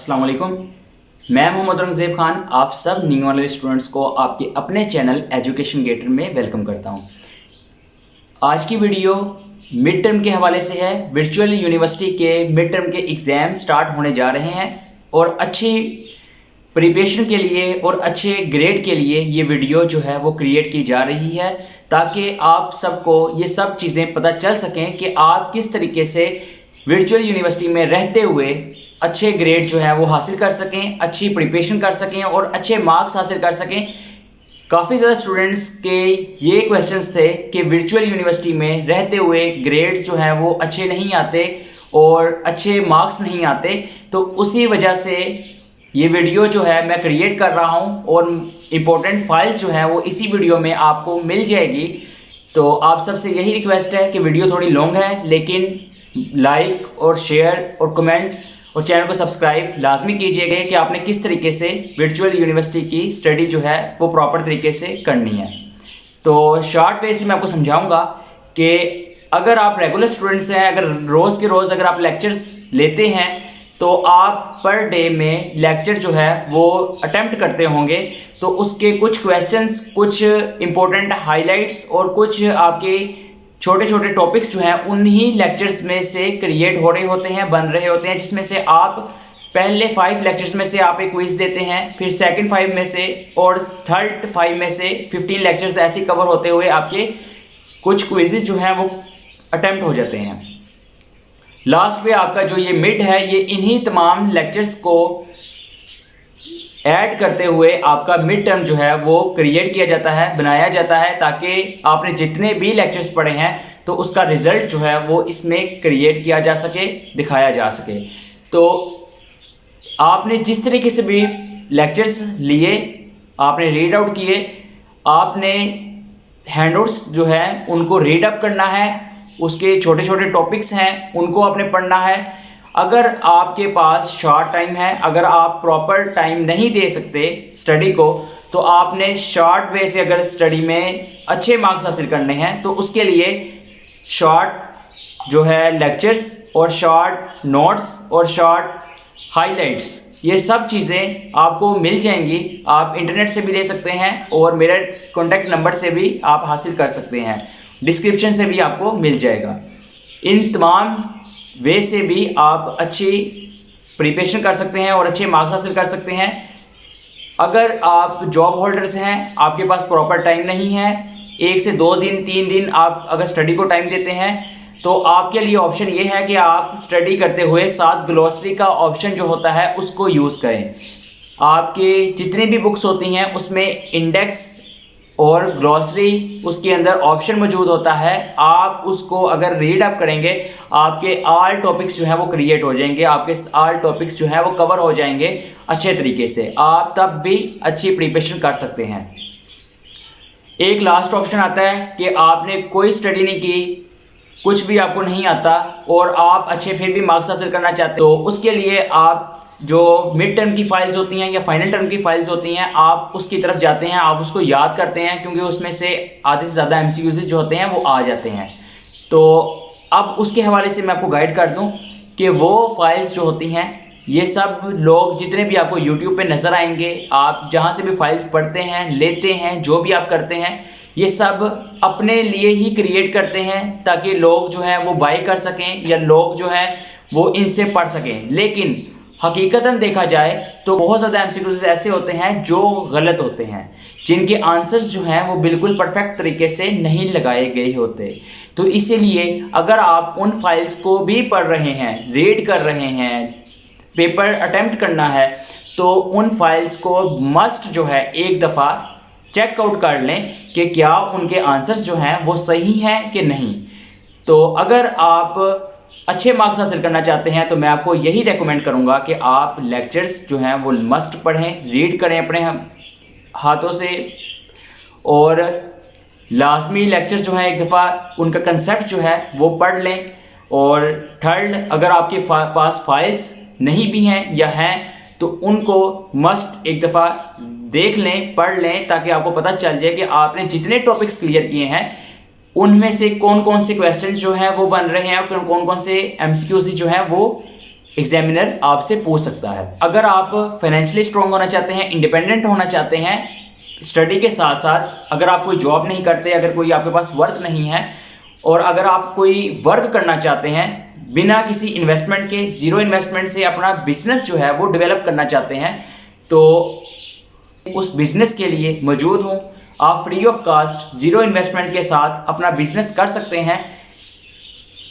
अस्सलाम वालेकुम। मैं मोहम्मद रंगज़ेब खान आप सब न्यू वाले स्टूडेंट्स को आपके अपने चैनल एजुकेशन गेटर में वेलकम करता हूं। आज की वीडियो मिड टर्म के हवाले से है। वर्चुअल यूनिवर्सिटी के मिड टर्म के एग्ज़ाम स्टार्ट होने जा रहे हैं और अच्छी प्रिपरेशन के लिए और अच्छे ग्रेड के लिए ये वीडियो जो है वो क्रिएट की जा रही है, ताकि आप सबको ये सब चीज़ें पता चल सकें कि आप किस तरीके से वर्चुअल यूनिवर्सिटी में रहते हुए अच्छे ग्रेड जो है वो हासिल कर सकें, अच्छी प्रिपरेशन कर सकें और अच्छे मार्क्स हासिल कर सकें। काफ़ी ज़्यादा स्टूडेंट्स के ये क्वेश्चंस थे कि वर्चुअल यूनिवर्सिटी में रहते हुए ग्रेड्स जो हैं वो अच्छे नहीं आते और अच्छे मार्क्स नहीं आते, तो उसी वजह से ये वीडियो जो है मैं क्रिएट कर रहा हूँ और इम्पोर्टेंट फाइल्स जो है वो इसी वीडियो में आपको मिल जाएगी। तो आप सबसे यही रिक्वेस्ट है कि वीडियो थोड़ी लॉन्ग है, लेकिन लाइक और शेयर और कमेंट और चैनल को सब्सक्राइब लाजमी कीजिएगा कि आपने किस तरीके से वर्चुअल यूनिवर्सिटी की स्टडी जो है वो प्रॉपर तरीके से करनी है। तो शॉर्ट वे से मैं आपको समझाऊंगा कि अगर आप रेगुलर स्टूडेंट्स हैं, अगर रोज़ के रोज़ अगर आप लेक्चर्स लेते हैं तो आप पर डे में लेक्चर जो है वो अटेम्प्ट करते होंगे, तो उसके कुछ क्वेश्चंस, कुछ इम्पोर्टेंट हाइलाइट्स और कुछ आपके छोटे छोटे टॉपिक्स जो हैं उन्हीं लेक्चर्स में से क्रिएट हो रहे होते हैं, बन रहे होते हैं, जिसमें से आप पहले 5 लेक्चर्स में से आप एक क्विज देते हैं, फिर सेकंड 5 में से और थर्ड 5 में से 15 लेक्चर्स ऐसे कवर होते हुए आपके कुछ क्विजेज जो हैं वो अटेम्प्ट हो जाते हैं। लास्ट पे आपका जो ये मिड है ये इन्हीं तमाम लेक्चर्स को ऐड करते हुए आपका मिड टर्म जो है वो क्रिएट किया जाता है, बनाया जाता है, ताकि आपने जितने भी लेक्चर्स पढ़े हैं तो उसका रिज़ल्ट जो है वो इसमें क्रिएट किया जा सके, दिखाया जा सके। तो आपने जिस तरीके से भी लेक्चर्स लिए, आपने रीड आउट किए, आपने हैंडआउट्स जो है उनको रीड अप करना है, उसके छोटे छोटे टॉपिक्स हैं उनको आपने पढ़ना है। अगर आपके पास शॉर्ट टाइम है, अगर आप प्रॉपर टाइम नहीं दे सकते स्टडी को, तो आपने शॉर्ट वे से अगर स्टडी में अच्छे मार्क्स हासिल करने हैं तो उसके लिए शॉर्ट जो है लेक्चर्स और शॉर्ट नोट्स और शॉर्ट हाइलाइट्स, ये सब चीज़ें आपको मिल जाएंगी। आप इंटरनेट से भी ले सकते हैं और मेरे कॉन्टैक्ट नंबर से भी आप हासिल कर सकते हैं, डिस्क्रिप्शन से भी आपको मिल जाएगा। इन तमाम वे से भी आप अच्छी प्रिपरेशन कर सकते हैं और अच्छे मार्क्स हासिल कर सकते हैं। अगर आप जॉब होल्डर्स हैं, आपके पास प्रॉपर टाइम नहीं है, 1 से 2 दिन 3 दिन आप अगर स्टडी को टाइम देते हैं, तो आपके लिए ऑप्शन ये है कि आप स्टडी करते हुए साथ ग्लॉसरी का ऑप्शन जो होता है उसको यूज़ करें। आपके जितनी भी बुक्स होती हैं उसमें इंडेक्स और ग्लॉसरी उसके अंदर ऑप्शन मौजूद होता है। आप उसको अगर रीड अप करेंगे, आपके ऑल टॉपिक्स जो है वो क्रिएट हो जाएंगे, आपके ऑल टॉपिक्स जो है वो कवर हो जाएंगे अच्छे तरीके से, आप तब भी अच्छी प्रिपरेशन कर सकते हैं। एक लास्ट ऑप्शन आता है कि आपने कोई स्टडी नहीं की, कुछ भी आपको नहीं आता और आप अच्छे फिर भी मार्क्स हासिल करना चाहते हैं, तो उसके लिए आप जो मिड टर्म की फाइल्स होती हैं या फाइनल टर्म की फाइल्स होती हैं, आप उसकी तरफ जाते हैं, आप उसको याद करते हैं, क्योंकि उसमें से आधे से ज़्यादा MCQs जो होते हैं वो आ जाते हैं। तो अब उसके हवाले से मैं आपको गाइड कर दूं कि वो फाइल्स जो होती हैं, ये सब लोग जितने भी आपको यूट्यूब पे नज़र आएंगे, आप जहाँ से भी फाइल्स पढ़ते हैं, लेते हैं, जो भी आप करते हैं, ये सब अपने लिए ही क्रिएट करते हैं ताकि लोग जो है वो बाय कर सकें या लोग जो है वो इनसे पढ़ सकें। लेकिन हकीकतन देखा जाए तो बहुत ज़्यादा MCQs ऐसे होते हैं जो गलत होते हैं, जिनके आंसर्स जो हैं वो बिल्कुल परफेक्ट तरीके से नहीं लगाए गए होते। तो इसीलिए अगर आप उन फाइल्स को भी पढ़ रहे हैं, रीड कर रहे हैं, पेपर अटेम्प्ट करना है, तो उन फाइल्स को मस्ट जो है एक दफ़ा चेकआउट कर लें कि क्या उनके आंसर्स जो हैं वो सही हैं कि नहीं। तो अगर आप अच्छे मार्क्स हासिल करना चाहते हैं तो मैं आपको यही रेकमेंड करूंगा कि आप लेक्चर्स जो हैं वो मस्ट पढ़ें, रीड करें अपने हाथों से, और लाजमी लेक्चर जो है एक दफ़ा उनका कंसेप्ट जो है वो पढ़ लें। और थर्ड, अगर आपके पास फाइल्स नहीं भी हैं या हैं तो उनको मस्ट एक दफ़ा देख लें, पढ़ लें, ताकि आपको पता चल जाए कि आपने जितने टॉपिक्स क्लियर किए हैं उनमें से कौन कौन से क्वेश्चन जो हैं वो बन रहे हैं और कौन कौन से MCQs जो हैं वो एग्जामिनर आपसे पूछ सकता है। अगर आप फाइनेंशियली स्ट्रांग होना चाहते हैं, इंडिपेंडेंट होना चाहते हैं स्टडी के साथ साथ, अगर आप कोई जॉब नहीं करते, अगर कोई आपके पास वर्क नहीं है, और अगर आप कोई वर्क करना चाहते हैं बिना किसी इन्वेस्टमेंट के, ज़ीरो इन्वेस्टमेंट से अपना बिजनेस जो है वो डेवलप करना चाहते हैं, तो उस बिजनेस के लिए मौजूद हूँ। आप free of cost zero investment के साथ अपना बिजनेस कर सकते हैं।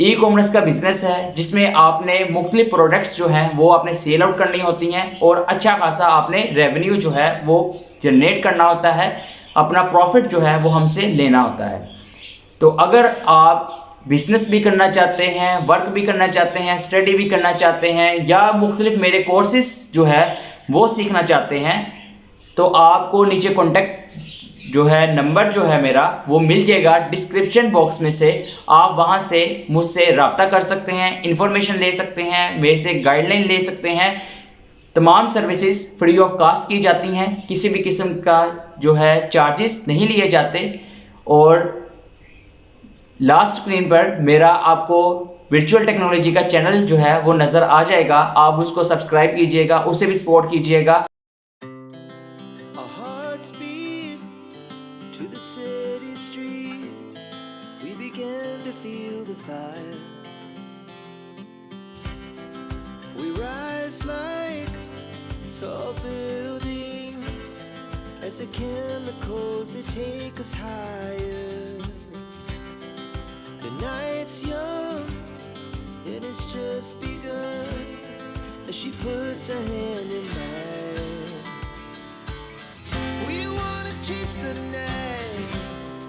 ई कॉमर्स का बिजनेस है जिसमें आपने मुख्तलिफ प्रोडक्ट्स जो हैं वो आपने सेल आउट करनी होती हैं और अच्छा खासा आपने रेवेन्यू जो है वो जनरेट करना होता है, अपना प्रॉफिट जो है वो हमसे लेना होता है। तो अगर आप बिजनेस भी करना चाहते हैं, वर्क भी करना चाहते हैं, स्टडी भी करना चाहते हैं, या मुख्तलिफ मेरे कोर्सेज जो है वो सीखना चाहते हैं, तो आपको नीचे कॉन्टेक्ट जो है नंबर जो है मेरा वो मिल जाएगा डिस्क्रिप्शन बॉक्स में से। आप वहां से मुझसे रब्ता कर सकते हैं, इंफॉर्मेशन ले सकते हैं, मेरे से गाइडलाइन ले सकते हैं। तमाम सर्विसेज फ्री ऑफ कास्ट की जाती हैं, किसी भी किस्म का जो है चार्जेस नहीं लिए जाते। और लास्ट स्क्रीन पर मेरा आपको वर्चुअल टेक्नोलॉजी का चैनल जो है वो नज़र आ जाएगा, आप उसको सब्सक्राइब कीजिएगा, उसे भी सपोर्ट कीजिएगा। To the city streets, we began to feel the fire. We rise like tall buildings as the chemicals they take us higher. The night's young and it's just begun as she puts her hand in mine. We wanna chase the night,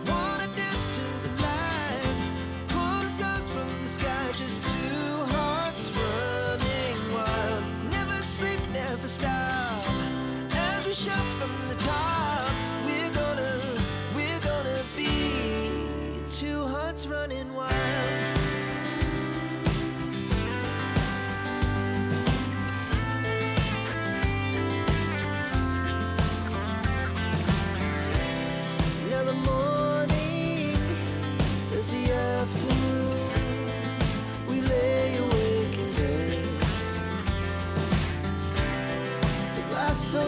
wanna dance to the light, pull stars from the sky, just two hearts running wild. Never sleep, never stop, as we shout from the top. We're gonna be two hearts running wild. We lay awake in bed, the glass so